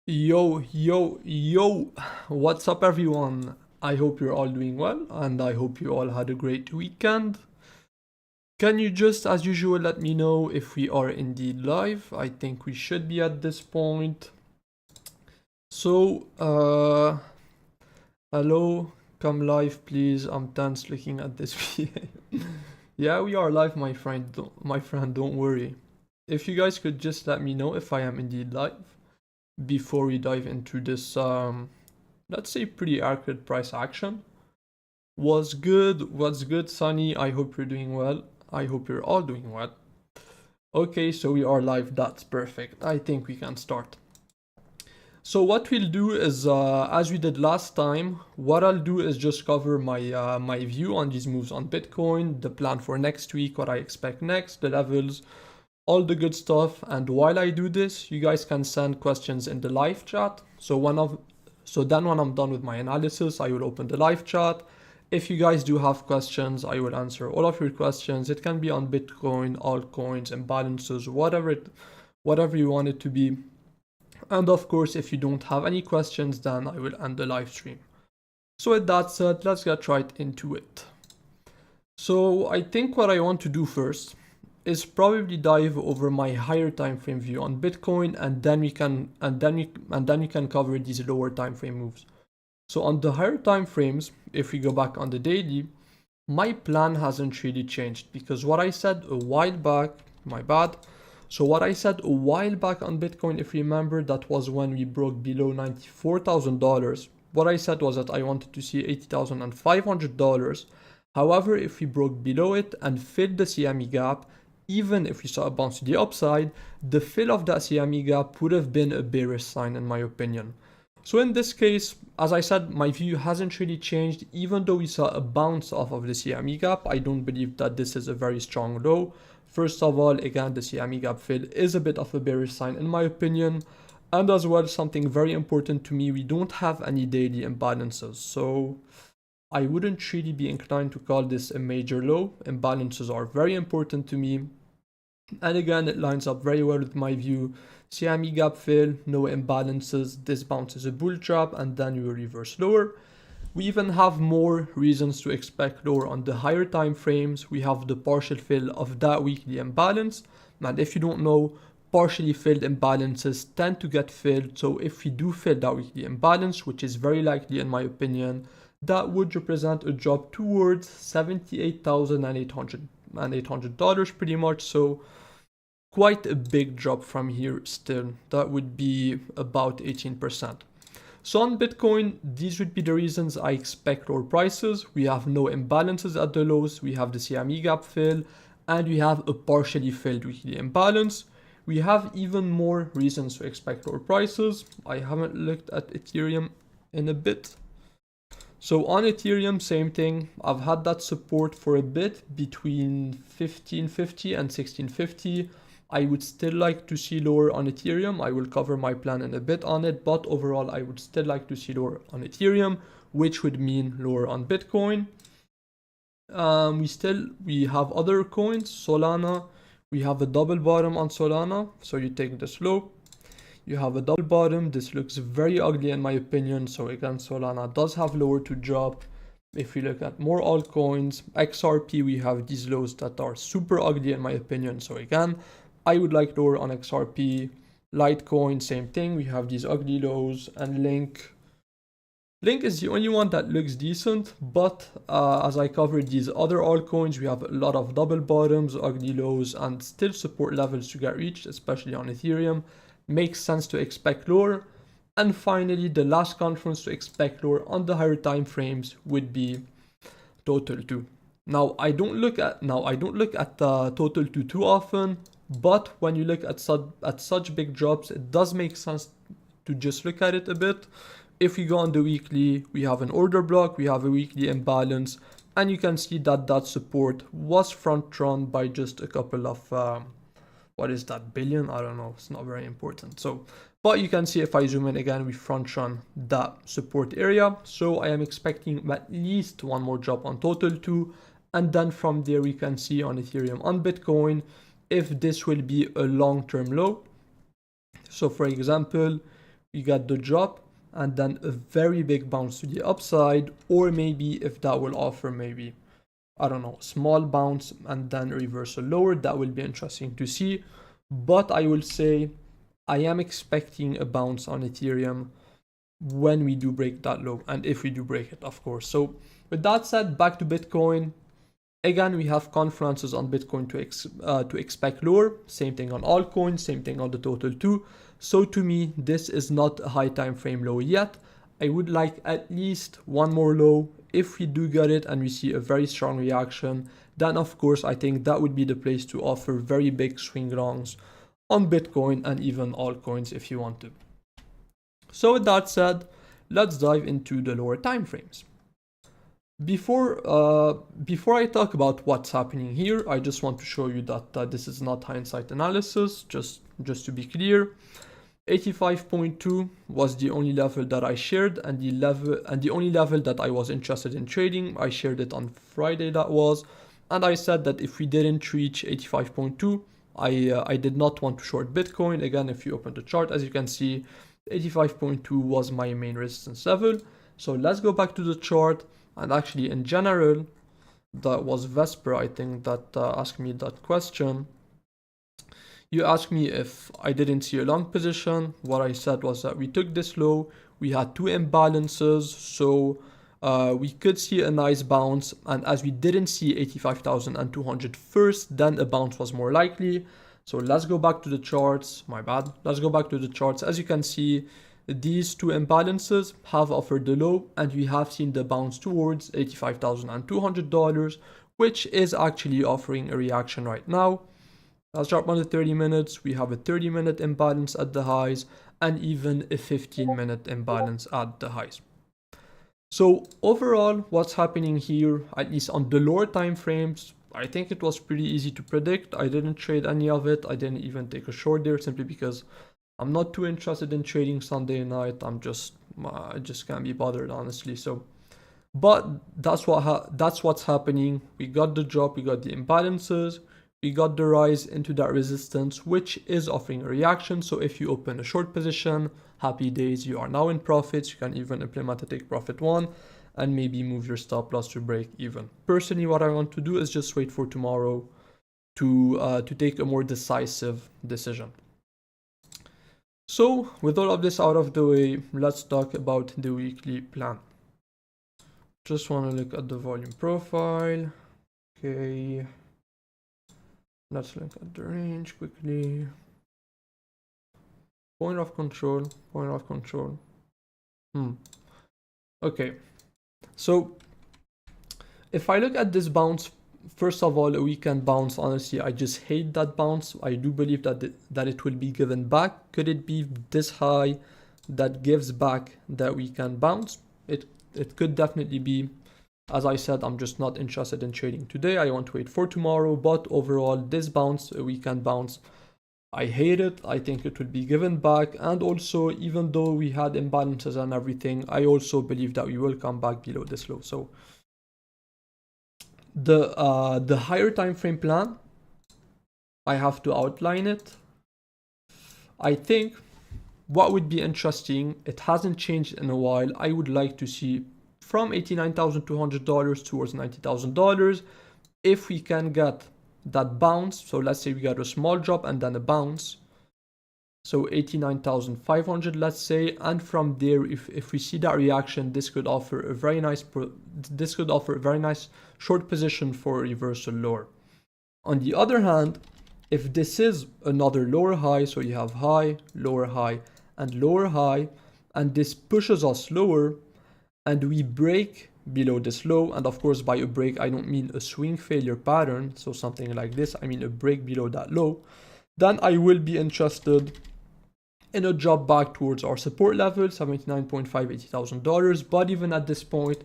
Yo, yo, yo, what's up, everyone? I hope you're all doing well and I hope you all had a great weekend. Can you just, as usual, let me know if we are indeed live? I think we should be at this point. So, hello, come live, please. I'm tense looking at this VA. Yeah, we are live, my friend. Don't worry. If you guys could just let me know if I am indeed live before we dive into this let's say pretty accurate price action. What's good, Sunny? I hope you're doing well. I hope you're all doing well. Okay, so we are live. That's perfect. I think we can start. So what we'll do is, as we did last time, what I'll do is just cover my view on these moves on Bitcoin, the plan for next week, what I expect next, the levels, all the good stuff. And while I do this, you guys can send questions in the live chat. So then when I'm done with my analysis, I will open the live chat. If you guys do have questions, I will answer all of your questions. It can be on Bitcoin, altcoins, imbalances, whatever you want it to be. And of course, if you don't have any questions, then I will end the live stream. So with that said, let's get right into it. So I think what I want to do first is probably dive over my higher time frame view on Bitcoin, and then we can cover these lower time frame moves. So on the higher time frames, if we go back on the daily, my plan hasn't really changed, because what I said a while back, my bad. So what I said a while back on Bitcoin, if you remember, that was when we broke below $94,000. What I said was that I wanted to see $80,500. However, if we broke below it and filled the CME gap, even if we saw a bounce to the upside, the fill of that CME gap would have been a bearish sign in my opinion. So in this case, as I said, my view hasn't really changed. Even though we saw a bounce off of the CME gap, I don't believe that this is a very strong low. First of all, again, the CME gap fill is a bit of a bearish sign in my opinion. And as well, something very important to me, we don't have any daily imbalances. So I wouldn't really be inclined to call this a major low. Imbalances are very important to me. And again, it lines up very well with my view. CME gap fill, no imbalances, this bounce is a bull trap, and then you reverse lower. We even have more reasons to expect lower on the higher time frames. We have the partial fill of that weekly imbalance. And if you don't know, partially filled imbalances tend to get filled. So if we do fill that weekly imbalance, which is very likely in my opinion, that would represent a drop towards $78,800 pretty much. So quite a big drop from here still. That would be about 18%. So on Bitcoin, these would be the reasons I expect lower prices. We have no imbalances at the lows, we have the CME gap fill, and we have a partially filled weekly imbalance. We have even more reasons to expect lower prices. I haven't looked at Ethereum in a bit. So on Ethereum, same thing. I've had that support for a bit between 1550 and 1650. I would still like to see lower on Ethereum. I will cover my plan in a bit on it, but overall I would still like to see lower on Ethereum, which would mean lower on Bitcoin. We have other coins, Solana. We have a double bottom on Solana, so you take the slope. You have a double bottom. This looks very ugly in my opinion. So again, Solana does have lower to drop. If we look at more altcoins, XRP, we have these lows that are super ugly in my opinion. So again, I would like lower on XRP. Litecoin, same thing. We have these ugly lows. And Link is the only one that looks decent. But as I covered these other altcoins, we have a lot of double bottoms, ugly lows, and still support levels to get reached, especially on Ethereum. Makes sense to expect lower. And finally, the last conference to expect lower on the higher time frames would be Total 2. Now I don't look at the Total 2 too often, but when you look at such big drops, it does make sense to just look at it a bit. If we go on the weekly, we have an order block, we have a weekly imbalance, and you can see that that support was front run by just a couple of what is that, billion? I don't know, it's not very important. So, but you can see if I zoom in again, we front run that support area. So I am expecting at least one more drop on Total 2. And then from there, we can see on Ethereum, on Bitcoin, if this will be a long-term low. So for example, we get the drop and then a very big bounce to the upside, or maybe if that will offer maybe, I don't know, small bounce and then reversal lower, that will be interesting to see. But I will say I am expecting a bounce on Ethereum when we do break that low, and if we do break it, of course. So with that said, back to Bitcoin. Again, we have confluences on Bitcoin to expect lower. Same thing on altcoins, same thing on the total too. So to me, this is not a high time frame low yet. I would like at least one more low. If we do get it and we see a very strong reaction, then of course I think that would be the place to offer very big swing longs on Bitcoin and even altcoins if you want to. So with that said, let's dive into the lower time frames. Before I talk about what's happening here, I just want to show you that this is not hindsight analysis, just to be clear. 85.2 was the only level that I shared, and the only level that I was interested in trading. I shared it on Friday, that was, and I said that if we didn't reach 85.2, I did not want to short Bitcoin. Again, if you open the chart, as you can see, 85.2 was my main resistance level. So let's go back to the chart. And actually, in general, that was Vesper, I think, that asked me that question. You asked me if I didn't see a long position. What I said was that we took this low. We had two imbalances, so we could see a nice bounce. And as we didn't see 85,200 first, then a bounce was more likely. So let's go back to the charts. My bad. Let's go back to the charts. As you can see, these two imbalances have offered the low, and we have seen the bounce towards $85,200, which is actually offering a reaction right now. Let's drop on the 30 minutes. We have a 30-minute imbalance at the highs and even a 15-minute imbalance at the highs. So overall, what's happening here, at least on the lower time frames, I think it was pretty easy to predict. I didn't trade any of it. I didn't even take a short there simply because I'm not too interested in trading Sunday night. I just can't be bothered, honestly. So, but that's what's happening. We got the drop, we got the imbalances, we got the rise into that resistance, which is offering a reaction. So if you open a short position, happy days, you are now in profits. You can even implement a take profit one and maybe move your stop loss to break even. Personally, what I want to do is just wait for tomorrow to take a more decisive decision. So with all of this out of the way, let's talk about the weekly plan. Just want to look at the volume profile. Okay. Let's look at the range quickly. Point of control. Okay. So if I look at this bounce, first of all, a weekend bounce, honestly, I just hate that bounce. I do believe that it will be given back. Could it be this high that gives back that weekend bounce? It could definitely be. As I said, I'm just not interested in trading today. I want to wait for tomorrow. But overall, this bounce, a weekend bounce, I hate it. I think it will be given back. And also, even though we had imbalances and everything, I also believe that we will come back below this low. So the higher time frame plan, I have to outline it. I think what would be interesting, it hasn't changed in a while. I would like to see from $89,200 towards $90,000. If we can get that bounce, so let's say we get a small drop and then a bounce, so 89,500, let's say, and from there, if we see that reaction, this could offer a very nice short position for a reversal lower. On the other hand, if this is another lower high, so you have high, lower high, and lower high, and this pushes us lower, and we break below this low, and of course by a break I don't mean a swing failure pattern, so something like this, I mean a break below that low, then I will be interested in a drop back towards our support level, $79.5, $80,000. But even at this point,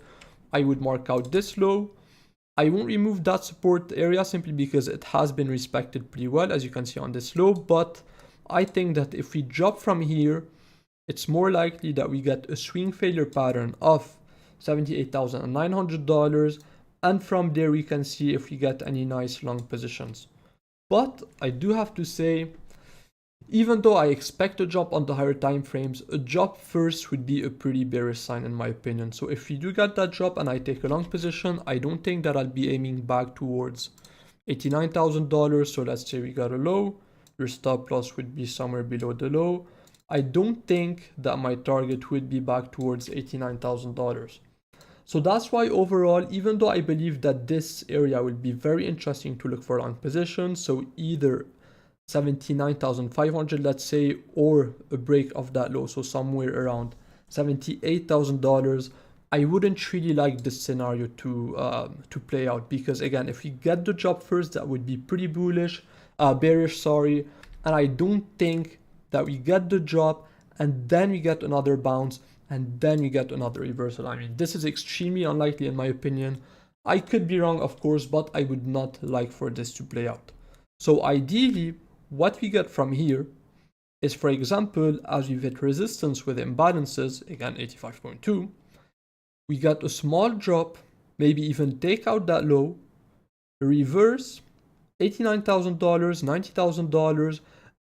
I would mark out this low. I won't remove that support area simply because it has been respected pretty well, as you can see on this low. But I think that if we drop from here, it's more likely that we get a swing failure pattern of $78,900. And from there, we can see if we get any nice long positions. But I do have to say, Even though I expect a drop on the higher time frames, a drop first would be a pretty bearish sign in my opinion. So if we do get that drop and I take a long position, I don't think that I'll be aiming back towards $89,000. So let's say we got a low, your stop loss would be somewhere below the low. I don't think that my target would be back towards $89,000. So that's why overall, even though I believe that this area will be very interesting to look for long positions, so either 79,500 let's say, or a break of that low, so somewhere around $78,000, I wouldn't really like this scenario to play out, because again, if we get the drop first, that would be pretty bearish, sorry, and I don't think that we get the drop and then we get another bounce and then we get another reversal. I mean, this is extremely unlikely in my opinion. I could be wrong, of course, but I would not like for this to play out. So ideally, what we get from here is, for example, as we've hit resistance with imbalances, again 85.2, we get a small drop, maybe even take out that low, reverse, $89,000, $90,000,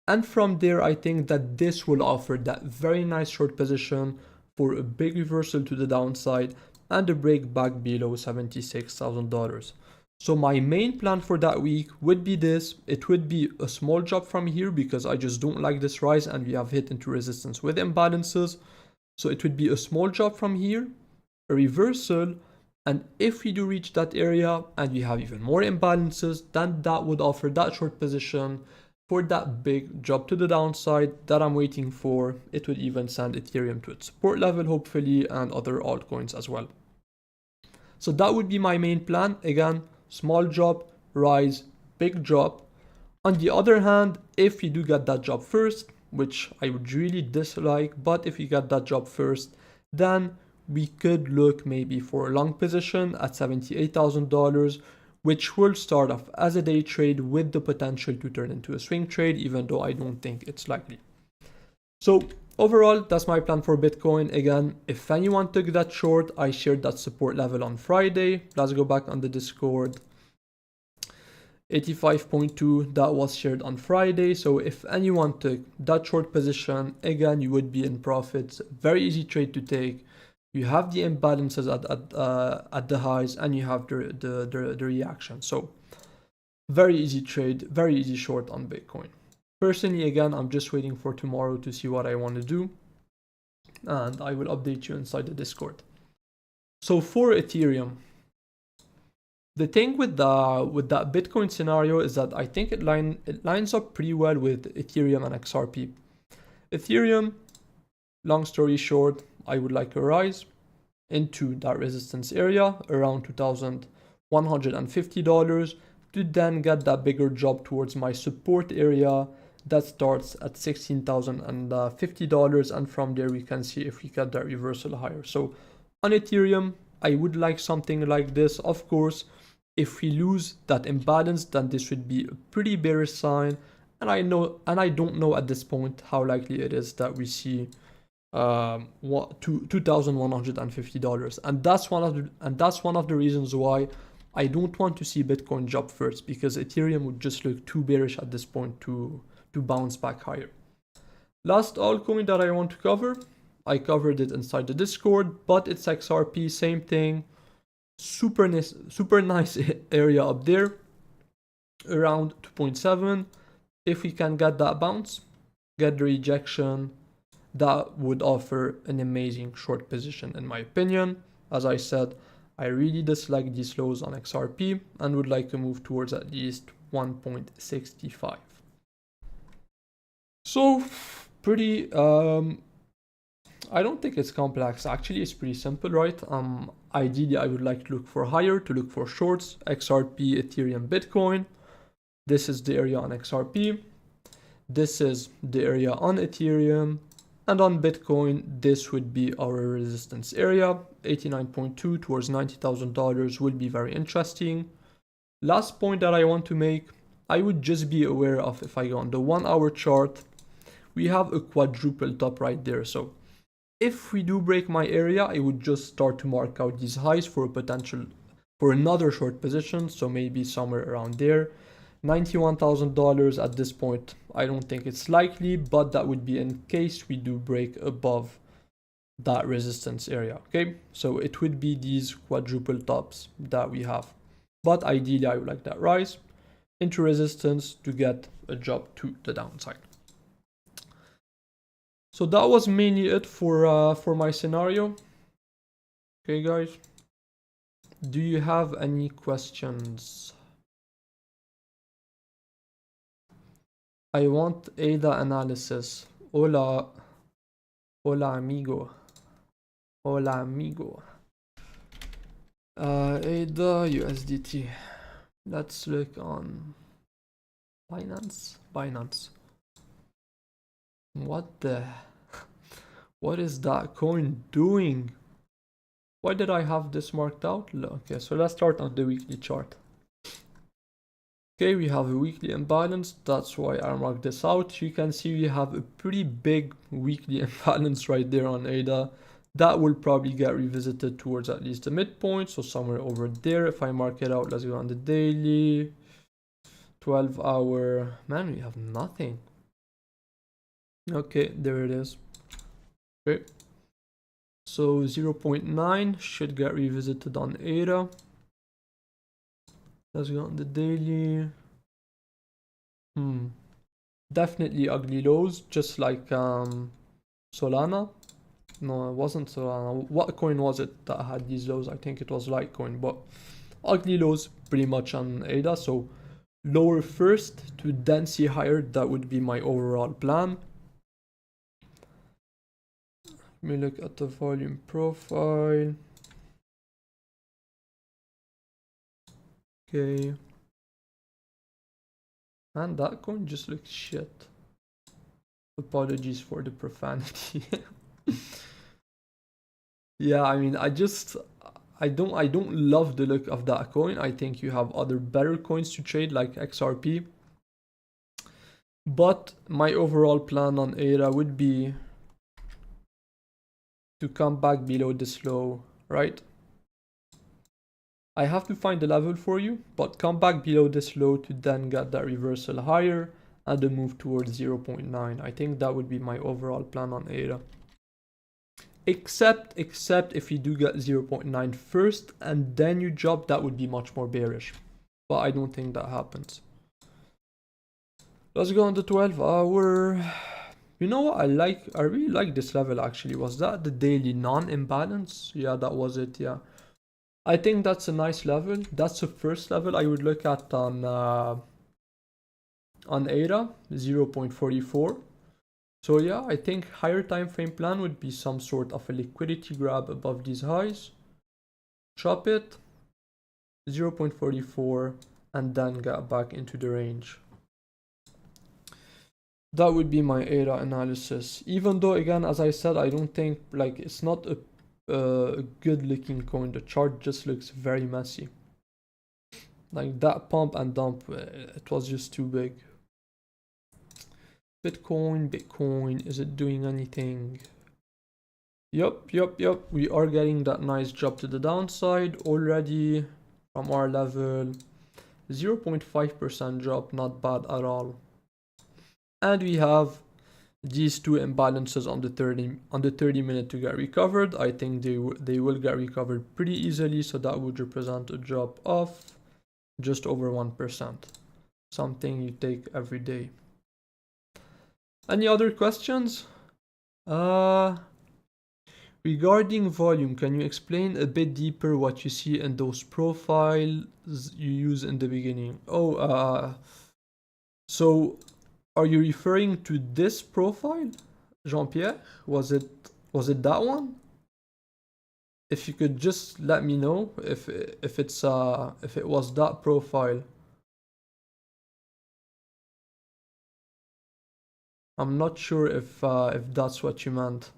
and from there I think that this will offer that very nice short position for a big reversal to the downside and a break back below $76,000. So my main plan for that week would be this. It would be a small drop from here because I just don't like this rise and we have hit into resistance with imbalances. So it would be a small drop from here, a reversal, and if we do reach that area and we have even more imbalances, then that would offer that short position for that big drop to the downside that I'm waiting for. It would even send Ethereum to its support level hopefully, and other altcoins as well. So that would be my main plan. Again, small drop, rise, big drop. On the other hand, if we do get that drop first, which I would really dislike, but if we get that drop first, then we could look maybe for a long position at $78,000, which will start off as a day trade with the potential to turn into a swing trade, even though I don't think it's likely. So overall, that's my plan for Bitcoin. Again, if anyone took that short, I shared that support level on Friday. Let's go back on the Discord. 85.2, that was shared on Friday. So if anyone took that short position, again, you would be in profits. Very easy trade to take. You have the imbalances at the highs and you have the reaction. So very easy trade, very easy short on Bitcoin. Personally, again, I'm just waiting for tomorrow to see what I want to do, and I will update you inside the Discord. So for Ethereum, the thing with that Bitcoin scenario is that I think it lines up pretty well with Ethereum and XRP. Ethereum, long story short, I would like a rise into that resistance area around $2,150 to then get that bigger drop towards my support area that starts at $16,050, and from there we can see if we get that reversal higher. So on Ethereum, I would like something like this. Of course, if we lose that imbalance, then this would be a pretty bearish sign, and I don't know at this point how likely it is that we see $2,150, and that's one of the reasons why I don't want to see Bitcoin drop first, because Ethereum would just look too bearish at this point to bounce back higher. Last altcoin that I want to cover, I covered it inside the Discord, but it's XRP, same thing, super nice area up there around 2.7. If we can get that bounce, get the rejection, that would offer an amazing short position in my opinion. As I said, I really dislike these lows on XRP and would like to move towards at least 1.65. So pretty, I don't think it's complex. Actually, it's pretty simple, right? Ideally, I would like to look for higher, to look for shorts, XRP, Ethereum, Bitcoin. This is the area on XRP. This is the area on Ethereum. And on Bitcoin, this would be our resistance area. 89.2 towards $90,000 will be very interesting. Last point that I want to make, I would just be aware of, if I go on the 1 hour chart, we have a quadruple top right there. So if we do break my area, I would just start to mark out these highs for a potential for another short position. So maybe somewhere around there. $91,000 at this point. I don't think it's likely, but that would be in case we do break above that resistance area. Okay, so it would be these quadruple tops that we have, but ideally I would like that rise into resistance to get a jump to the downside. So that was mainly it for my scenario. Okay guys, do you have any questions? I want ADA analysis. Hola amigo. Hola amigo. ADA USDT. Let's look on Binance. What is that coin doing? Why did I have this marked out? Okay, so let's start on the weekly chart. Okay, we have a weekly imbalance. That's why I marked this out. You can see we have a pretty big weekly imbalance right there on ADA. That will probably get revisited towards at least the midpoint, so somewhere over there. If I mark it out, let's go on the daily 12-hour. Man, we have nothing. Okay, there it is. Okay, so 0.9 should get revisited on ADA. Let's go on the daily. Definitely ugly lows, just like Solana. No, it wasn't Solana. What coin was it that had these lows? I think it was Litecoin, but ugly lows pretty much on ADA. So lower first to then see higher. That would be my overall plan. Let me look at the volume profile. Okay. And that coin just looks shit. Apologies for the profanity. Yeah, I mean, I don't love the look of that coin. I think you have other better coins to trade like XRP. But my overall plan on ADA would be to come back below this low, right? I have to find the level for you, but come back below this low to then get that reversal higher and a move towards 0.9. I think that would be my overall plan on ADA. Except if you do get 0.9 first and then you drop, that would be much more bearish. But I don't think that happens. Let's go on the 12-hour. You know what I really like this level actually. Was that the daily non-imbalance? Yeah, that was it, yeah. I think that's a nice level. That's the first level I would look at on ADA, 0.44. So yeah, I think higher time frame plan would be some sort of a liquidity grab above these highs. Chop it, 0.44, and then get back into the range. That would be my ADA analysis. Even though, again, as I said, I don't think, like, it's not a good looking coin. The chart just looks very messy. Like that pump and dump, it was just too big. Bitcoin, is it doing anything? Yup. We are getting that nice drop to the downside already from our level. 0.5% drop, not bad at all. And we have these two imbalances on the 30 minute to get recovered. I think they will get recovered pretty easily, so that would represent a drop of just over 1%. Something you take every day. Any other questions? Regarding volume, can you explain a bit deeper what you see in those profiles you use in the beginning? So are you referring to this profile, Jean-Pierre? Was it that one? If you could just let me know if it was that profile. I'm not sure if that's what you meant.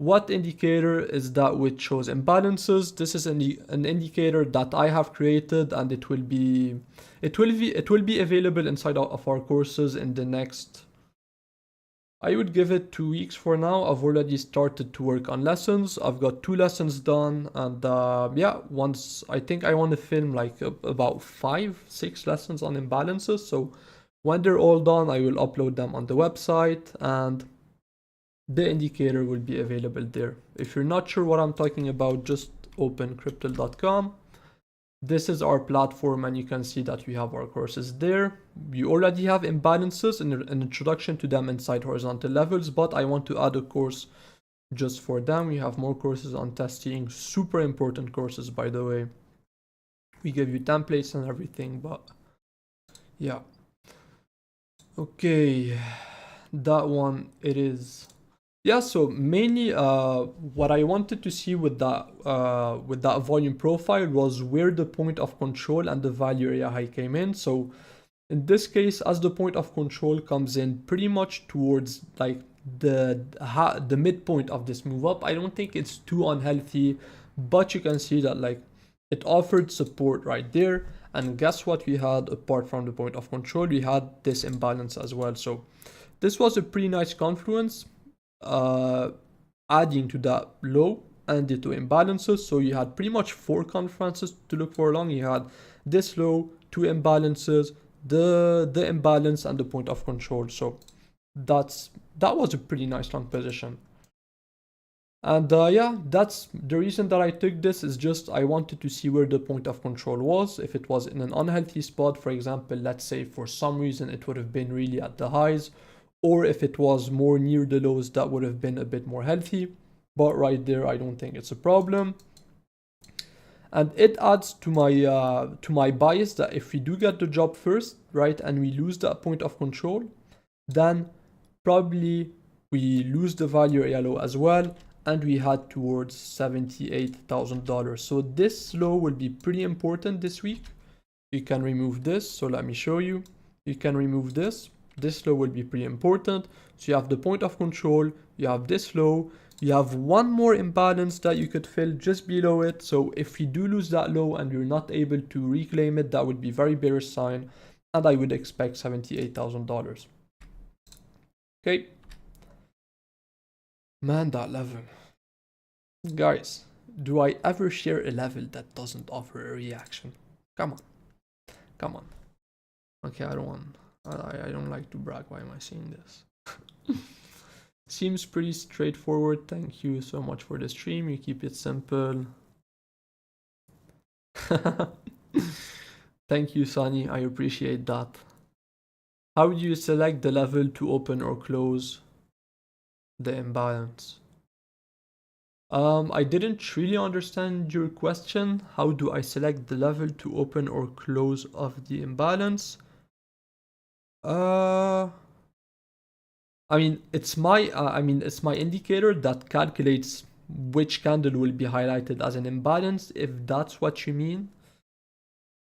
What indicator is that which shows imbalances? This is an indicator that I have created, and it will be available inside of our courses in the next I would give it 2 weeks for now. I've already started to work on lessons. I've got 2 lessons done, and yeah, once I think I want to film like about 5, 6 lessons on imbalances. So when they're all done, I will upload them on the website, and the indicator will be available there. If you're not sure what I'm talking about, just open crypto.com. This is our platform, and you can see that we have our courses there. You already have imbalances and an introduction to them inside horizontal levels, but I want to add a course just for them. We have more courses on testing, super important courses, by the way. We give you templates and everything, but yeah. Okay, that one it is. Yeah, so mainly what I wanted to see with that volume profile was where the point of control and the value area high came in. So in this case, as the point of control comes in pretty much towards like the midpoint of this move up, I don't think it's too unhealthy, but you can see that like it offered support right there. And guess what we had apart from the point of control? We had this imbalance as well. So this was a pretty nice confluence, adding to that low and the two imbalances. So you had pretty much 4 confluences to look for along. You had this low, 2 imbalances, the imbalance, and the point of control. So that was a pretty nice long position. And yeah, that's the reason that I took this, is just I wanted to see where the point of control was. If it was in an unhealthy spot, for example, let's say for some reason it would have been really at the highs, or if it was more near the lows, that would have been a bit more healthy. But right there, I don't think it's a problem. And it adds to my bias that if we do get the job first, right, and we lose that point of control, then probably we lose the value area low as well, and we head towards $78,000. So this low will be pretty important this week. You can remove this. So let me show you. You can remove this. This low will be pretty important. So you have the point of control, you have this low, you have one more imbalance that you could fill just below it. So if you do lose that low and you're not able to reclaim it, that would be very bearish sign, and I would expect $78,000. Okay. Man, that level. Guys, do I ever share a level that doesn't offer a reaction? Come on. Come on. Okay, I don't like to brag. Why am I saying this? Seems pretty straightforward. Thank you so much for the stream. You keep it simple. Thank you, Sunny. I appreciate that. How do you select the level to open or close the imbalance? I didn't really understand your question. How do I select the level to open or close of the imbalance? I mean, it's my indicator that calculates which candle will be highlighted as an imbalance, if that's what you mean.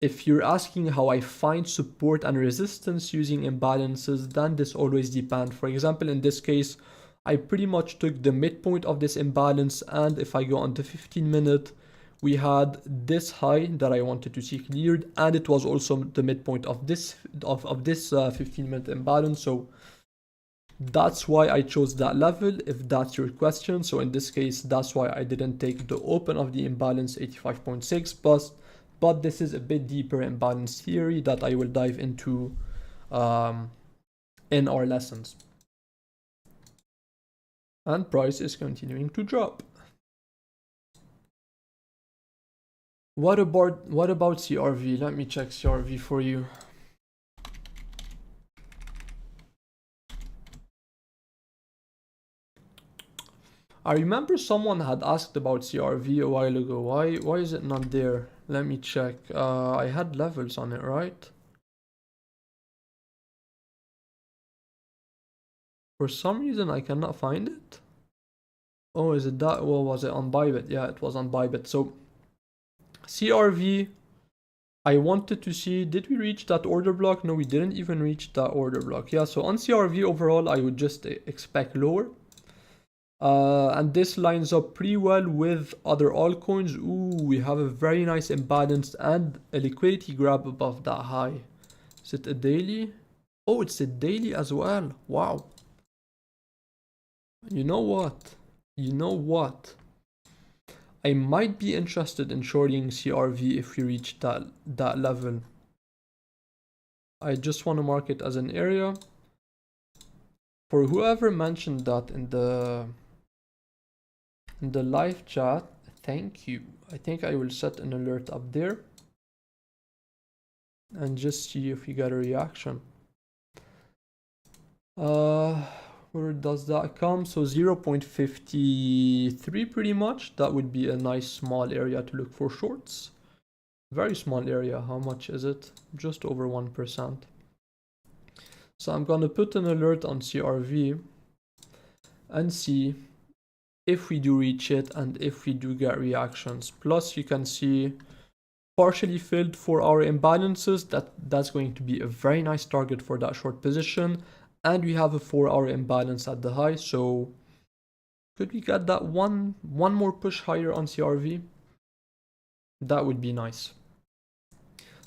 If you're asking how I find support and resistance using imbalances, then this always depends. For example, in this case, I pretty much took the midpoint of this imbalance, and if I go on the 15-minute, we had this high that I wanted to see cleared, and it was also the midpoint of this 15-minute imbalance. So that's why I chose that level, if that's your question. So in this case, that's why I didn't take the open of the imbalance 85.6, but this is a bit deeper imbalance theory that I will dive into in our lessons. And price is continuing to drop. What about CRV? Let me check CRV for you. I remember someone had asked about CRV a while ago. Why is it not there? Let me check. I had levels on it, right? For some reason I cannot find it. Oh, is it that? Well, was it on Bybit? Yeah, it was on Bybit. So CRV, I wanted to see, did we reach that order block? No, we didn't even reach that order block. Yeah, so on CRV overall, I would just expect lower. And this lines up pretty well with other altcoins. Ooh, we have a very nice imbalance and a liquidity grab above that high. Is it a daily? Oh, it's a daily as well. Wow. You know what? You know what? I might be interested in shorting CRV if we reach that level. I just want to mark it as an area. For whoever mentioned that in the live chat, thank you. I think I will set an alert up there and just see if we get a reaction. Where does that come? So 0.53 pretty much. That would be a nice small area to look for shorts. Very small area. How much is it? Just over 1%. So I'm gonna put an alert on CRV and see if we do reach it and if we do get reactions. Plus you can see partially filled 4-hour imbalances. That's going to be a very nice target for that short position. And we have a 4-hour imbalance at the high. So could we get that one more push higher on CRV? That would be nice.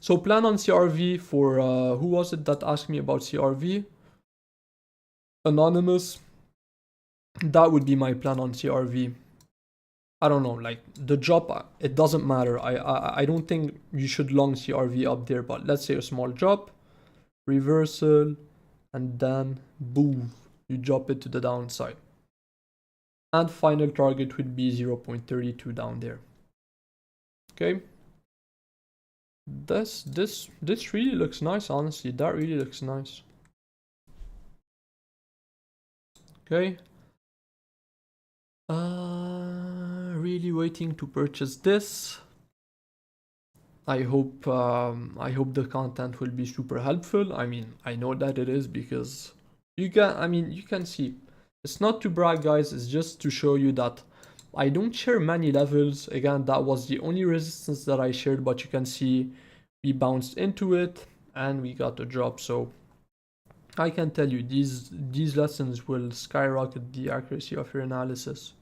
So plan on CRV for, who was it that asked me about CRV? Anonymous. That would be my plan on CRV. I don't know, like the drop, it doesn't matter. I don't think you should long CRV up there, but let's say a small drop, reversal, and then boom, you drop it to the downside. And final target would be 0.32 down there. Okay. This really looks nice, honestly. That really looks nice. Okay. Really waiting to purchase this. I hope the content will be super helpful. I mean, I know that it is because you can see. It's not to brag, guys. It's just to show you that I don't share many levels. Again, that was the only resistance that I shared, but you can see we bounced into it and we got a drop. So I can tell you these lessons will skyrocket the accuracy of your analysis.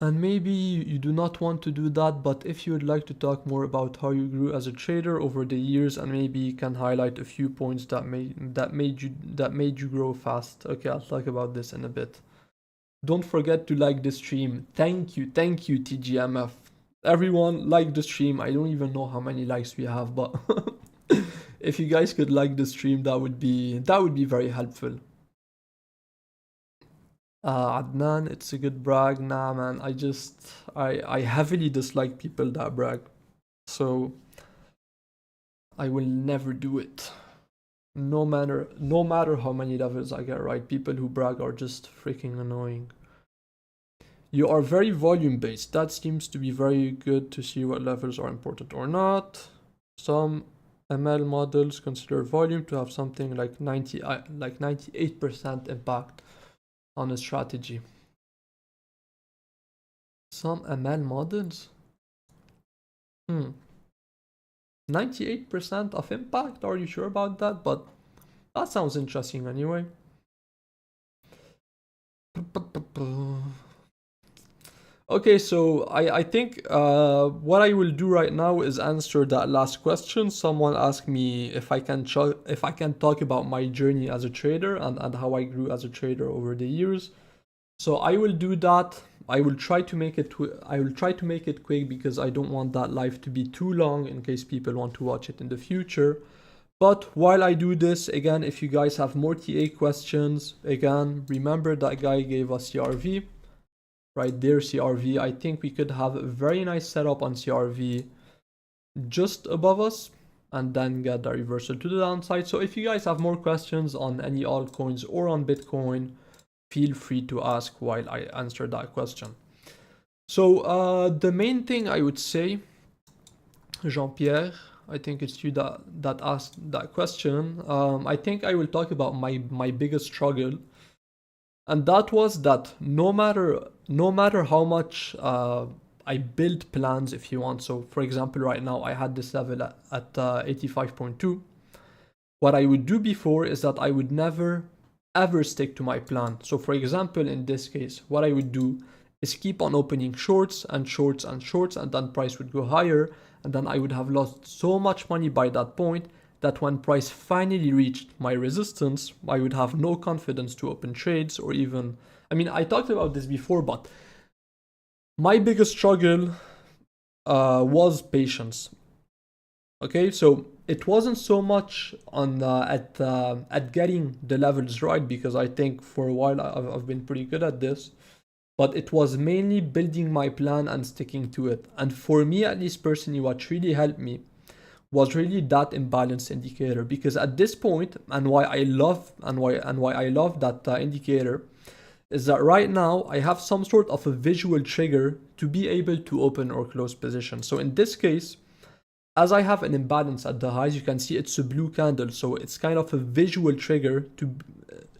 And maybe you do not want to do that, but if you would like to talk more about how you grew as a trader over the years and maybe you can highlight a few points that made you grow fast. Okay, I'll talk about this in a bit. Don't forget to like the stream. Thank you, TGMF. Everyone like the stream. I don't even know how many likes we have, but if you guys could like the stream, that would be very helpful. Adnan, it's a good brag. Nah, man, I heavily dislike people that brag. So I will never do it. No matter how many levels I get right, people who brag are just freaking annoying. You are very volume based. That seems to be very good to see what levels are important or not. Some ML models consider volume to have something like 98% impact on a strategy. Some ML models? 98% of impact? Are you sure about that? But that sounds interesting anyway. Okay, so I think what I will do right now is answer that last question. Someone asked me if I can talk about my journey as a trader and how I grew as a trader over the years. So I will do that. I will try to make it quick because I don't want that live to be too long in case people want to watch it in the future. But while I do this, again, if you guys have more TA questions, again, remember that guy gave us CRV. Right there, CRV. I think we could have a very nice setup on CRV just above us and then get the reversal to the downside. So if you guys have more questions on any altcoins or on Bitcoin, feel free to ask while I answer that question. So the main thing I would say, Jean-Pierre, I think it's you that asked that question. I think I will talk about my biggest struggle. And that was that no matter how much I build plans, if you want. So for example, right now I had this level at 85.2. What I would do before is that I would never ever stick to my plan. So for example, in this case, what I would do is keep on opening shorts and shorts and shorts, and then price would go higher, and then I would have lost so much money by that point that when price finally reached my resistance, I would have no confidence to open trades or even, I mean, I talked about this before, but my biggest struggle was patience. Okay, so it wasn't so much on at getting the levels right, because I think for a while I've been pretty good at this, but it was mainly building my plan and sticking to it. And for me, at least personally, what really helped me was really that imbalance indicator, because at this point, and why I love that indicator, is that right now I have some sort of a visual trigger to be able to open or close position. So in this case, as I have an imbalance at the highs, you can see it's a blue candle, so it's kind of a visual trigger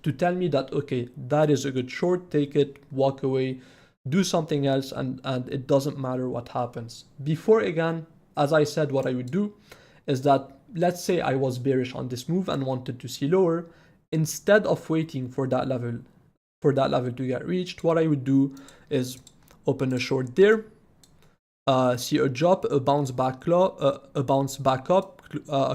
to tell me that, okay, that is a good short, take it, walk away, do something else, and it doesn't matter what happens. Before, again, as I said, what I would do is that, let's say I was bearish on this move and wanted to see lower, instead of waiting for that level to get reached, what I would do is open a short there, see a drop, a bounce back up,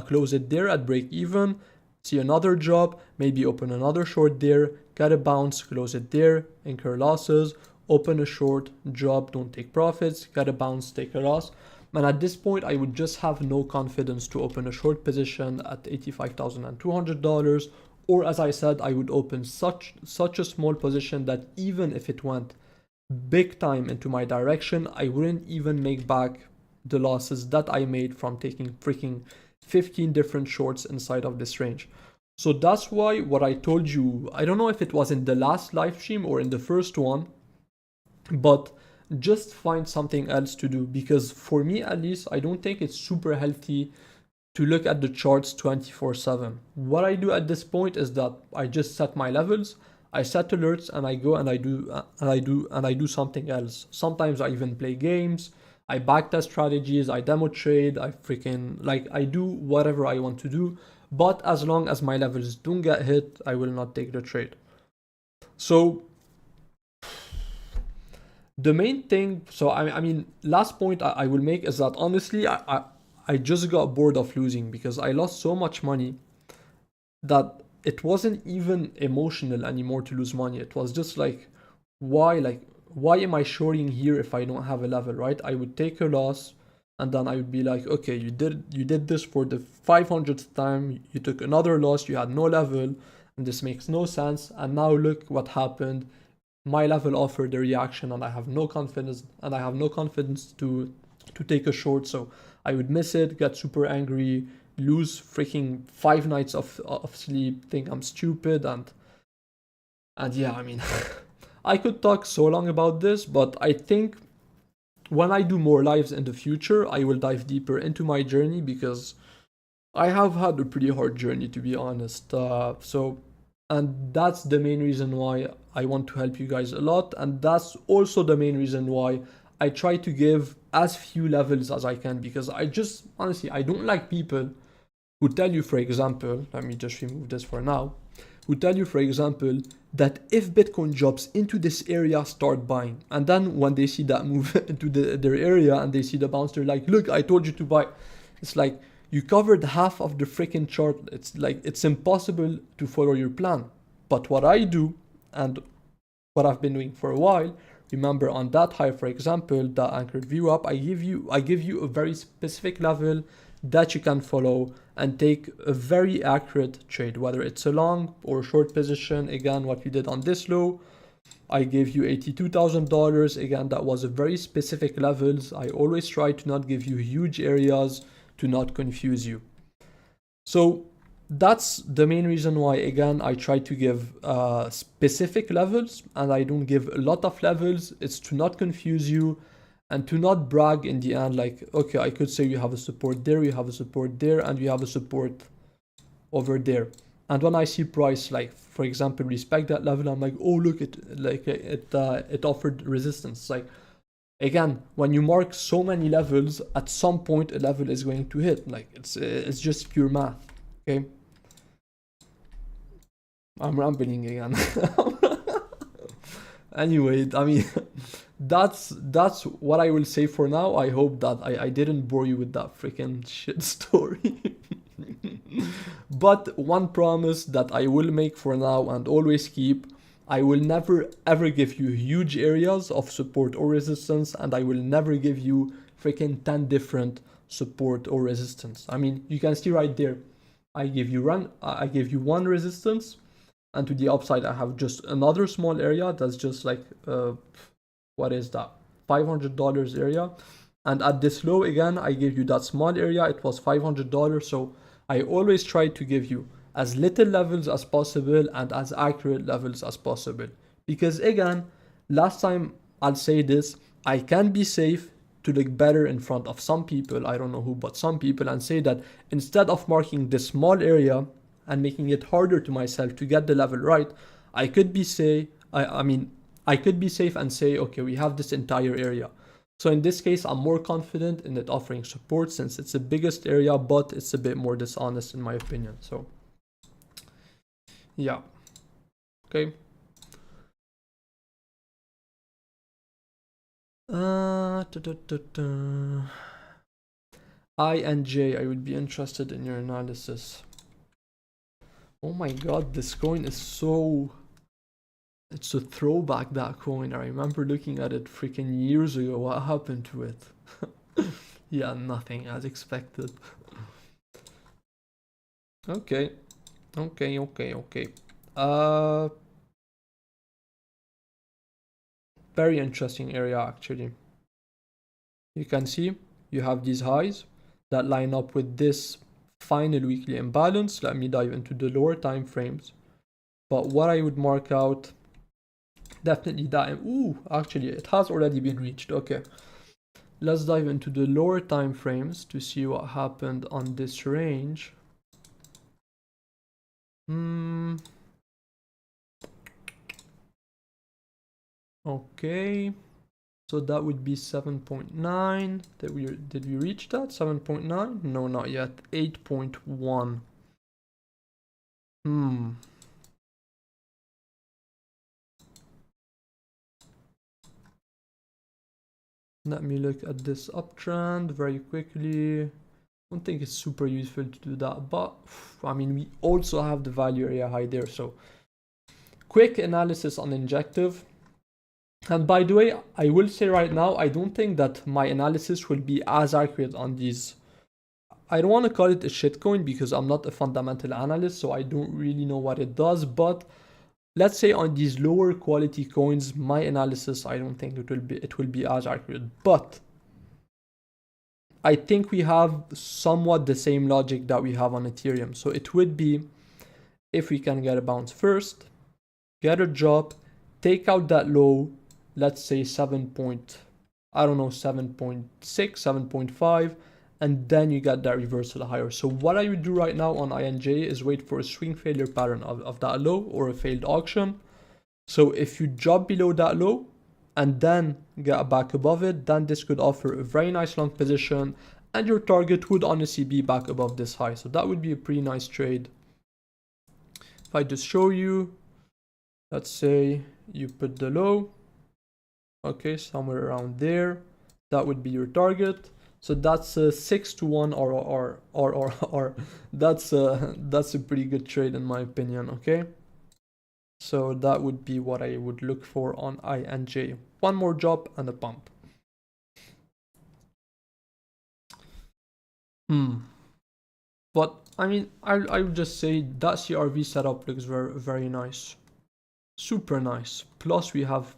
close it there at break even, see another drop, maybe open another short there, get a bounce, close it there, incur losses, open a short, drop, don't take profits, get a bounce, take a loss. And at this point, I would just have no confidence to open a short position at $85,200, or as I said, I would open such a small position that even if it went big time into my direction, I wouldn't even make back the losses that I made from taking freaking 15 different shorts inside of this range. So that's why what I told you, I don't know if it was in the last live stream or in the first one, but just find something else to do, because for me at least, I don't think it's super healthy to look at the charts 24/7. What I do at this point is that I just set my levels, I set alerts, and I go and I do something else. Sometimes I even play games, I backtest strategies, I demo trade, I do whatever I want to do, but as long as my levels don't get hit, I will not take the trade. So the main thing, I mean, last point I will make is that honestly, I just got bored of losing, because I lost so much money that it wasn't even emotional anymore to lose money. It was just like, why am I shorting here if I don't have a level, right? I would take a loss, and then I would be like, okay, you did this for the 500th time, you took another loss, you had no level, and this makes no sense, and now look what happened. My level offered a reaction, and I have no confidence to take a short, so I would miss it, get super angry, lose freaking 5 nights of sleep, think I'm stupid, and yeah, I mean, I could talk so long about this, but I think when I do more lives in the future, I will dive deeper into my journey, because I have had a pretty hard journey, to be honest. And that's the main reason why I want to help you guys a lot, and that's also the main reason why I try to give as few levels as I can, because I just, honestly, I don't like people who tell you, for example, let me just remove this for now, who tell you, for example, that if Bitcoin drops into this area, start buying. And then when they see that move into their area and they see the bounce, they're like, look, I told you to buy. It's like, you covered half of the freaking chart. It's like, it's impossible to follow your plan. But what I do, and what I've been doing for a while, remember on that high, for example, that anchored view up, I give you a very specific level that you can follow and take a very accurate trade, whether it's a long or short position. Again, what we did on this low, I gave you $82,000. Again, that was a very specific levels. I always try to not give you huge areas to not confuse you. So that's the main reason why, again, I try to give specific levels, and I don't give a lot of levels. It's to not confuse you and to not brag in the end, like, okay, I could say you have a support there, you have a support there, and you have a support over there. And when I see price, like, for example, respect that level, I'm like, oh, look, it offered resistance. Like, again, when you mark so many levels, at some point a level is going to hit. Like, it's just pure math. Okay, I'm rambling again. Anyway, I mean, that's what I will say for now. I hope that I didn't bore you with that freaking shit story. But one promise that I will make for now and always keep, I will never ever give you huge areas of support or resistance, and I will never give you freaking 10 different support or resistance. I mean, you can see right there, I give you one resistance, and to the upside I have just another small area that's just like what is that, $500 area. And at this low again, I gave you that small area, it was $500. So I always try to give you as little levels as possible and as accurate levels as possible. Because again, last time I'll say this, I can be safe to look better in front of some people, I don't know who, but some people, and say that instead of marking this small area and making it harder to myself to get the level right, I could be I could be safe and say, okay, we have this entire area. So in this case, I'm more confident in it offering support since it's the biggest area, but it's a bit more dishonest in my opinion. So yeah, okay. I and J, I would be interested in your analysis. Oh my god, this coin is so... It's a throwback, that coin. I remember looking at it freaking years ago. What happened to it? Yeah, nothing, as expected. Okay. Very interesting area, actually. You can see you have these highs that line up with this final weekly imbalance. Let me dive into the lower time frames. But what I would mark out, definitely that. Ooh, actually, it has already been reached. Okay. Let's dive into the lower time frames to see what happened on this range. Okay. So that would be 7.9. Did we reach that? 7.9? No, not yet. 8.1. Let me look at this uptrend very quickly. I don't think it's super useful to do that, but I mean, we also have the value area high there. So quick analysis on injective. And by the way, I will say right now, I don't think that my analysis will be as accurate on these. I don't want to call it a shitcoin because I'm not a fundamental analyst, so I don't really know what it does. But let's say on these lower quality coins, my analysis, I don't think it will be as accurate. But I think we have somewhat the same logic that we have on Ethereum. So it would be, if we can get a bounce first, get a drop, take out that low, let's say 7.6, 7.5, and then you get that reversal higher. So what I would do right now on INJ is wait for a swing failure pattern of that low or a failed auction. So if you drop below that low and then get back above it, then this could offer a very nice long position, and your target would honestly be back above this high. So that would be a pretty nice trade. If I just show you, let's say you put the low, okay, somewhere around there, that would be your target. So that's a 6-to-1 or that's a pretty good trade in my opinion. Okay, so that would be what I would look for on INJ. One more drop and a pump. But I mean, I would just say that CRV setup looks very, very nice. Super nice. Plus we have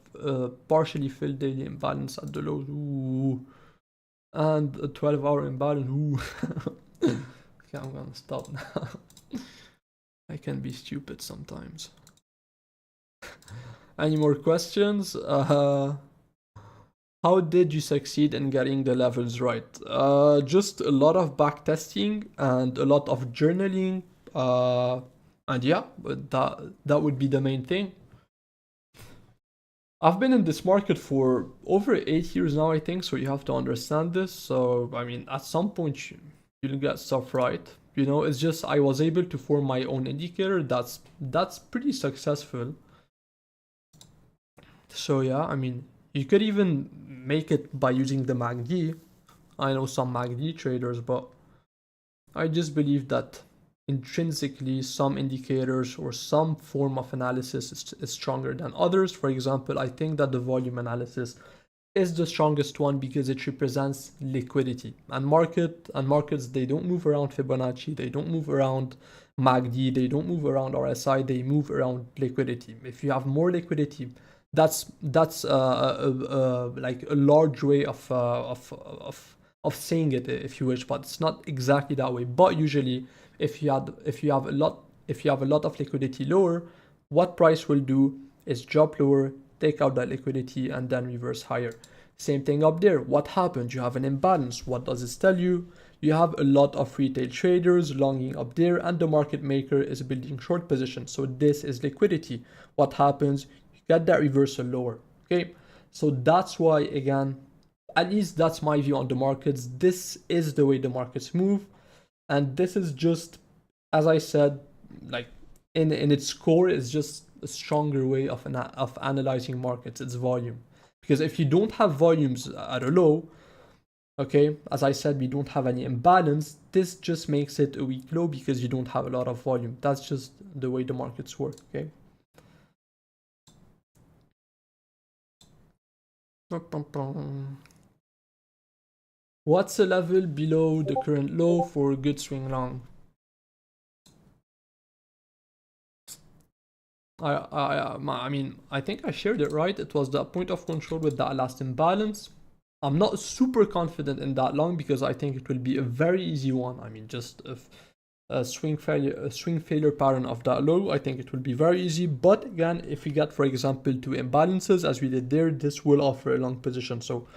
partially filled daily imbalance at the lows. Ooh. And a 12-hour imbalance. Ooh. Okay, I'm gonna stop now. I can be stupid sometimes. Any more questions? How did you succeed in getting the levels right? Just a lot of back testing and a lot of journaling. And yeah, that would be the main thing. I've been in this market for over 8 years now, I think, so you have to understand this. So, I mean, at some point, you'll get stuff right. You know, it's just I was able to form my own indicator. That's pretty successful. So, yeah, I mean, you could even make it by using the MACD. I know some MACD traders, but I just believe that intrinsically some indicators or some form of analysis is stronger than others. For example, I think that the volume analysis is the strongest one because it represents liquidity. And markets, they don't move around Fibonacci, they don't move around MACD, they don't move around RSI, they move around liquidity. If you have more liquidity, that's like a large way of saying it, if you wish, but it's not exactly that way. But usually, if you have a lot of liquidity lower, what price will do is drop lower, take out that liquidity, and then reverse higher. Same thing up there. What happened? You have an imbalance. What does this tell you? You have a lot of retail traders longing up there, and the market maker is building short position. So this is liquidity. What happens? You get that reversal lower. Okay, so that's why, again, at least that's my view on the markets. This is the way the markets move, and this is just, as I said, like in its core, is just a stronger way of analyzing markets. It's volume, because if you don't have volumes at a low, okay, as I said, we don't have any imbalance. This just makes it a weak low because you don't have a lot of volume. That's just the way the markets work. Okay. What's a level below the current low for a good swing long? I mean, I think I shared it, right? It was the point of control with that last imbalance. I'm not super confident in that long because I think it will be a very easy one. I mean, just a swing failure pattern of that low, I think it will be very easy. But again, if we get, for example, two imbalances as we did there, this will offer a long position. So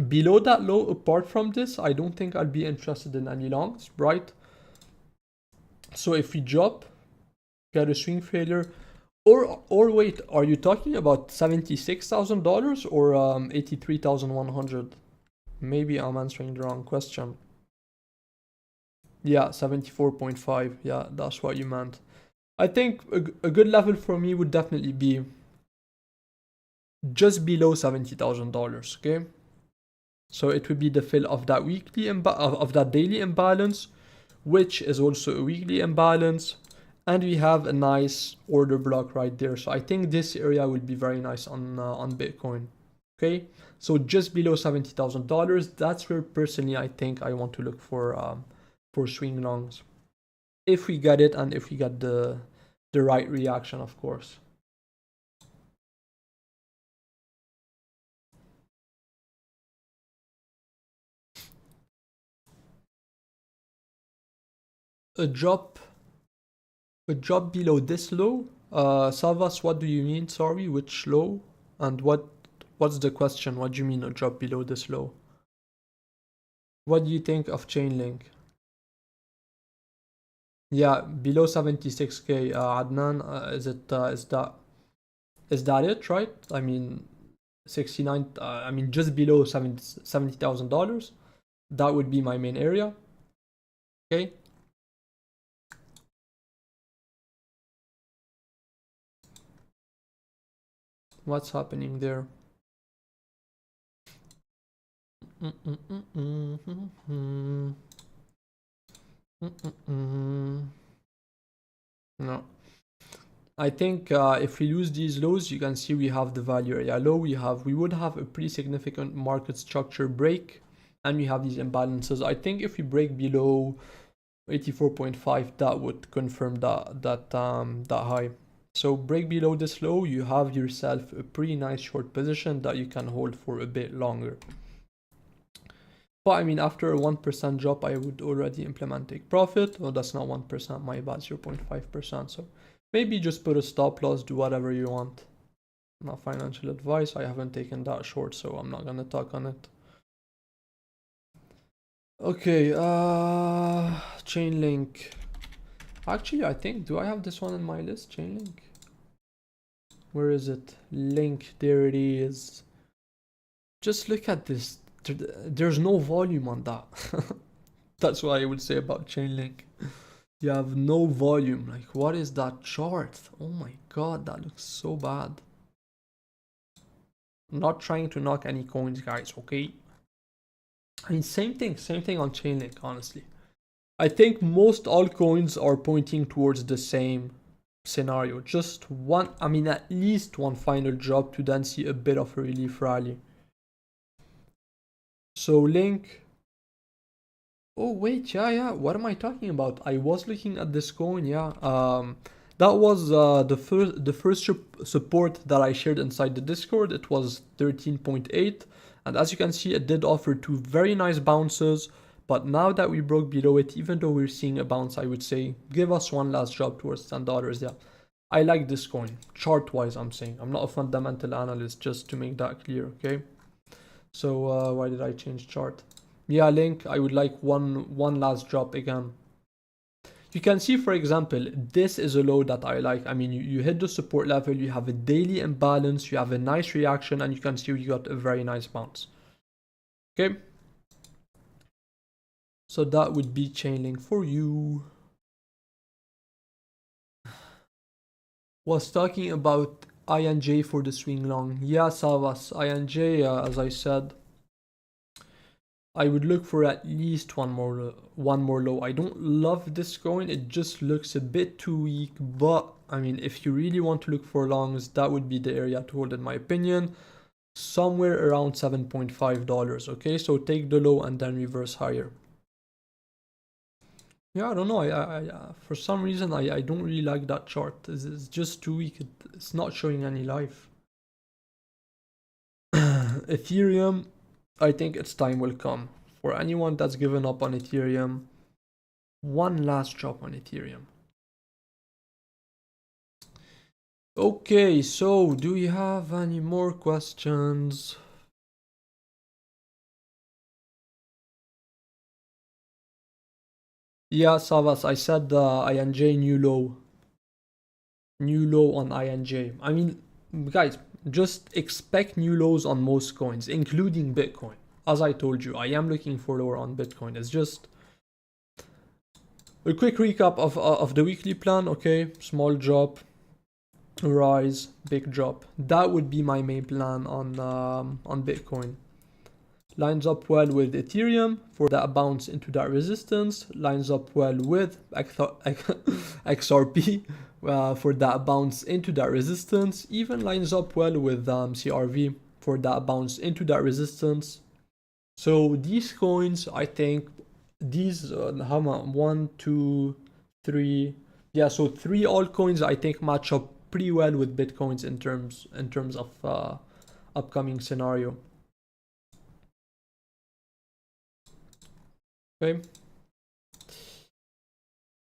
below that low, apart from this, I don't think I'll be interested in any longs, right? So if we drop, get a swing failure, or wait, are you talking about $76,000 or 83,100? Maybe I'm answering the wrong question. Yeah, 74.5. Yeah, that's what you meant. I think a good level for me would definitely be just below $70,000. Okay, so it would be the fill of that weekly of that daily imbalance, which is also a weekly imbalance. And we have a nice order block right there. So I think this area will be very nice on Bitcoin. Okay, so just below $70,000. That's where personally I think I want to look for swing longs, if we get it and if we get the right reaction, of course. A drop below this low. Salvas, what do you mean? Sorry, which low? And what's the question? What do you mean a drop below this low? What do you think of Chainlink? Yeah, below 76k. Adnan, is that it, right? I mean, 69. I mean, just below $70,000. That would be my main area. Okay. What's happening there? No. I think if we use these lows, you can see we have the value area low. We would have a pretty significant market structure break, and we have these imbalances. I think if we break below 84.5, that would confirm that high. So break below this low, you have yourself a pretty nice short position that you can hold for a bit longer. But I mean, after a 1% drop, I would already implement take profit. Oh, that's not 1%, my bad, 0.5%. So maybe just put a stop loss, do whatever you want. Not financial advice. I haven't taken that short, so I'm not gonna talk on it. Okay, Chainlink. Actually, I think, do I have this one on my list? Chainlink? Where is it? Link, there it is. Just look at this. There's no volume on that. That's what I would say about Chainlink. You have no volume. Like, what is that chart? Oh my god, that looks so bad. I'm not trying to knock any coins, guys, okay? I mean, same thing on Chainlink, honestly. I think most altcoins are pointing towards the same scenario. Just one, I mean, at least one final drop to then see a bit of a relief rally. So Link. Oh wait, yeah. What am I talking about? I was looking at this coin. Yeah. That was the first support that I shared inside the Discord. It was 13.8, and as you can see, it did offer two very nice bounces. But now that we broke below it, even though we're seeing a bounce, I would say give us one last drop towards $10. Yeah, I like this coin chart-wise. I'm saying I'm not a fundamental analyst, just to make that clear. Okay. So why did I change chart? Yeah, Link, I would like one last drop again. You can see, for example, this is a low that I like. I mean, you hit the support level, you have a daily imbalance, you have a nice reaction, and you can see you got a very nice bounce. Okay. So that would be Chainlink for you. Was talking about INJ for the swing long. Yeah, Savas, INJ, as I said, I would look for at least one more low. I don't love this coin. It just looks a bit too weak. But I mean, if you really want to look for longs, that would be the area to hold, in my opinion. Somewhere around $7.5. Okay, so take the low and then reverse higher. Yeah, I don't know. I for some reason I don't really like that chart. It's just too weak. It's not showing any life. Ethereum. I think its time will come. For anyone that's given up on Ethereum, one last drop on Ethereum. Okay, so do we have any more questions? Yeah, Savas, I said INJ new low. New low on INJ. I mean, guys, just expect new lows on most coins, including Bitcoin. As I told you, I am looking for lower on Bitcoin. It's just a quick recap of the weekly plan. Okay, small drop, rise, big drop. That would be my main plan on Bitcoin. Lines up well with Ethereum for that bounce into that resistance. Lines up well with XRP for that bounce into that resistance. Even lines up well with CRV for that bounce into that resistance. So these coins, I think, these how much? 1, 2, 3. Yeah, so 3 altcoins I think match up pretty well with Bitcoins in terms of upcoming scenario. Okay.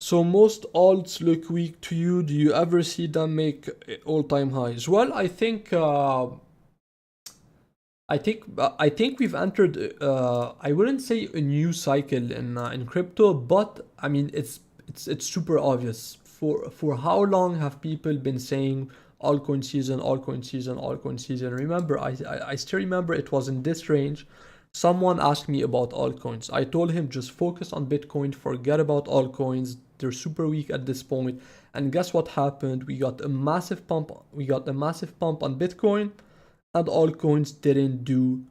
So most alts look weak to you. Do you ever see them make all-time highs? Well, I think we've entered. I wouldn't say a new cycle in crypto, but I mean it's super obvious. For how long have people been saying altcoin season, altcoin season, altcoin season? Remember, I still remember it was in this range. Someone asked me about altcoins. I told him just focus on Bitcoin, forget about altcoins. They're super weak at this point. And guess what happened? We got a massive pump. We got a massive pump on Bitcoin, and altcoins didn't do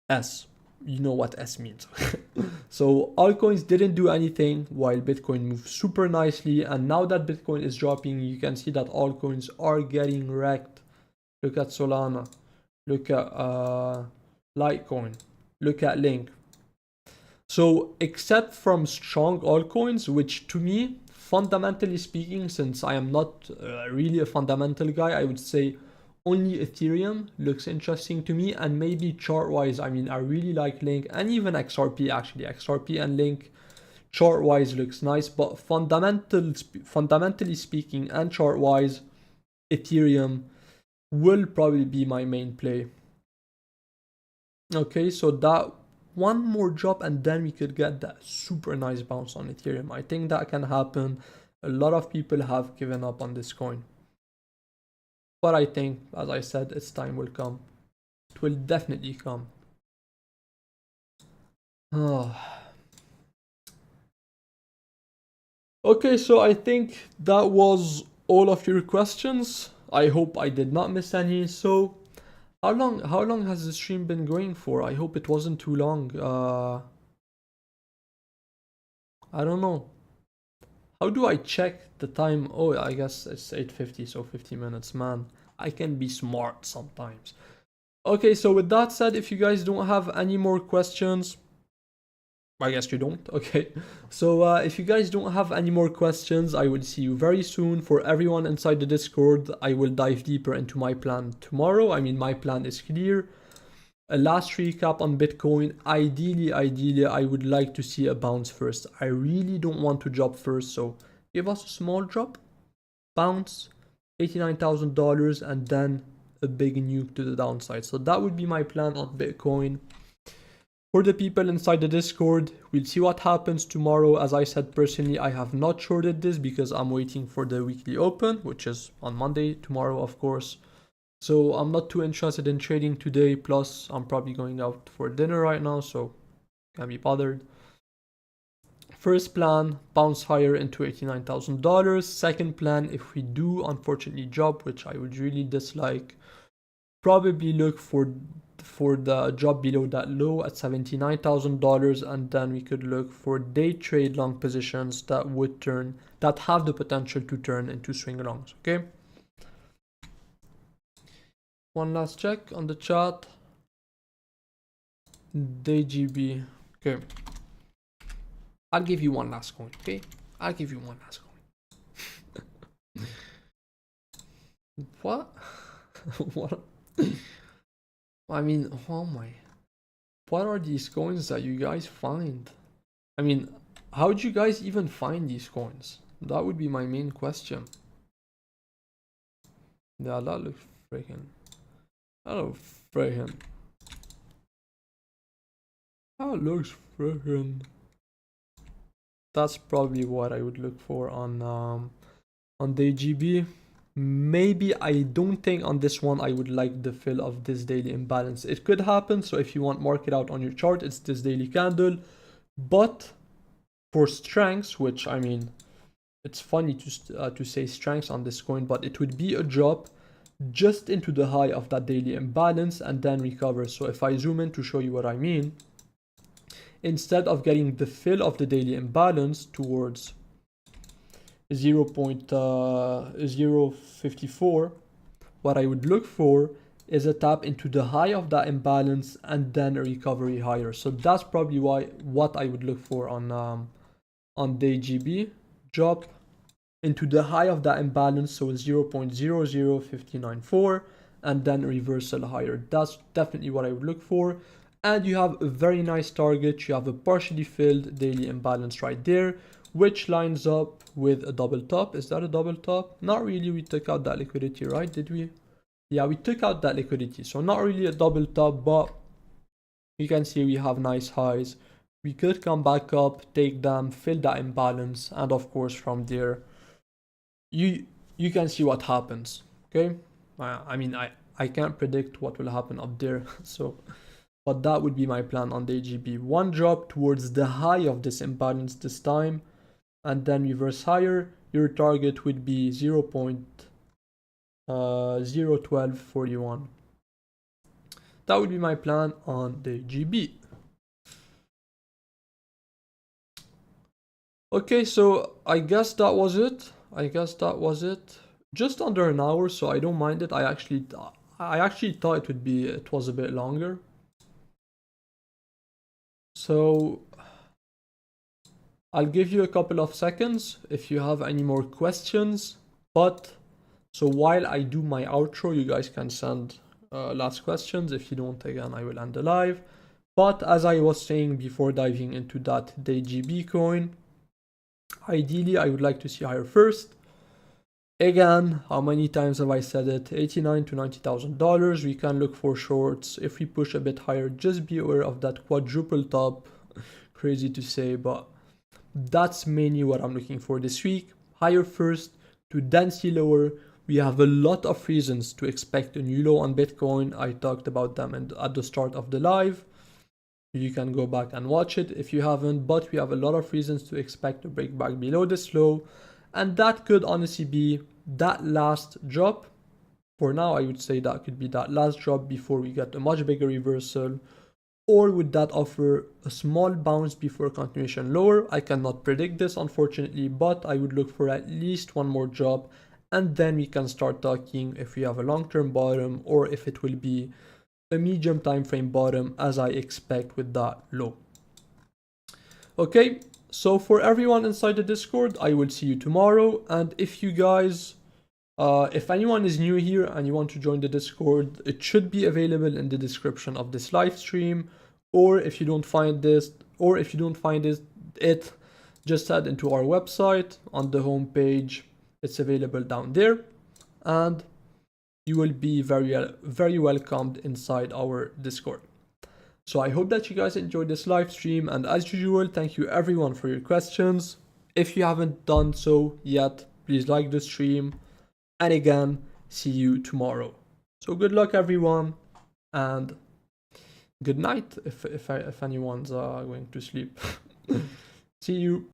S. You know what S means. So altcoins didn't do anything while Bitcoin moved super nicely. And now that Bitcoin is dropping, you can see that altcoins are getting wrecked. Look at Solana. Look at Litecoin. Look at Link. So except from strong altcoins, which to me, fundamentally speaking, since I am not really a fundamental guy, I would say only Ethereum looks interesting to me, and maybe chart-wise, I mean, I really like Link and even XRP actually. XRP and Link chart-wise looks nice, but fundamentally speaking and chart-wise, Ethereum will probably be my main play. Okay, so that one more drop and then we could get that super nice bounce on Ethereum. I think that can happen. A lot of people have given up on this coin. But I think, as I said, its time will come. It will definitely come. Okay, so I think that was all of your questions. I hope I did not miss any. So how long has the stream been going for? I hope it wasn't too long. I don't know. How do I check the time? Oh, I guess it's 8:50, so 50 minutes, man. I can be smart sometimes. Okay, so with that said, if you guys don't have any more questions, I guess you don't. Okay. So if you guys don't have any more questions, I will see you very soon. For everyone inside the Discord, I will dive deeper into my plan tomorrow. I mean, my plan is clear. A last recap on Bitcoin. Ideally, I would like to see a bounce first. I really don't want to drop first, so give us a small drop, bounce, $89,000, and then a big nuke to the downside. So that would be my plan on Bitcoin. For the people inside the Discord, we'll see what happens tomorrow. As I said, personally, I have not shorted this because I'm waiting for the weekly open, which is on Monday, tomorrow, of course. So I'm not too interested in trading today. Plus, I'm probably going out for dinner right now, so can't be bothered. First plan, bounce higher into $89,000. Second plan, if we do unfortunately drop, which I would really dislike, probably look for the drop below that low at $79,000, and then we could look for day trade long positions that have the potential to turn into swing longs. Okay. One last check on the chart. Day GB. Okay. I'll give you one last coin. Okay. I'll give you one last coin. What? What? I mean, oh my. What are these coins that you guys find? I mean, how would you guys even find these coins? That would be my main question. Yeah, that looks freaking. That looks freaking. That's probably what I would look for on day GB. Maybe I don't think on this one I would like the fill of this daily imbalance. It could happen, so if you want mark it out on your chart, it's this daily candle. But for strengths, which I mean, it's funny to say strengths on this coin, but it would be a drop just into the high of that daily imbalance and then recover. So if I zoom in to show you what I mean, instead of getting the fill of the daily imbalance towards 0.054, what I would look for is a tap into the high of that imbalance and then a recovery higher. So that's probably what I would look for on day GB. Drop into the high of that imbalance, so 0.00594, and then a reversal higher. That's definitely what I would look for. And you have a very nice target. You have a partially filled daily imbalance right there, which lines up with a double top. Is that a double top? Not really. We took out that liquidity, right? Did we? Yeah, we took out that liquidity. So not really a double top, but you can see we have nice highs. We could come back up, take them, fill that imbalance, and of course from there, you can see what happens. Okay. I mean, I can't predict what will happen up there. So, but that would be my plan on the GB. One drop towards the high of this imbalance this time, and then reverse higher. Your target would be 0.01241. That would be my plan on the GB. Okay, so I guess that was it. Just under an hour, so I don't mind it. I actually thought it was a bit longer. So I'll give you a couple of seconds if you have any more questions. But so while I do my outro, you guys can send last questions. If you don't, again, I will end the live. But as I was saying before diving into that day GB coin, ideally I would like to see higher first. Again, how many times have I said it? $89,000 to $90,000. We can look for shorts. If we push a bit higher, just be aware of that quadruple top. Crazy to say, but that's mainly what I'm looking for this week. Higher first to then see lower. We have a lot of reasons to expect a new low on Bitcoin. I talked about them at the start of the live. You can go back and watch it if you haven't, but we have a lot of reasons to expect a break back below this low. And that could honestly be that last drop. For now, I would say that could be that last drop before we get a much bigger reversal, or would that offer a small bounce before continuation lower? I cannot predict this unfortunately, but I would look for at least one more drop, and then we can start talking if we have a long-term bottom or if it will be a medium time frame bottom, as I expect with that low. Okay, so for everyone inside the Discord, I will see you tomorrow. And if you guys, if anyone is new here and you want to join the Discord, it should be available in the description of this live stream. Or if you don't find this, or if you don't find it, just head into our website on the home page. It's available down there, and you will be very welcomed inside our Discord. So I hope that you guys enjoyed this live stream, and as usual, thank you everyone for your questions. If you haven't done so yet, please like the stream, and again, see you tomorrow. So good luck everyone, and good night if anyone's going to sleep. See you.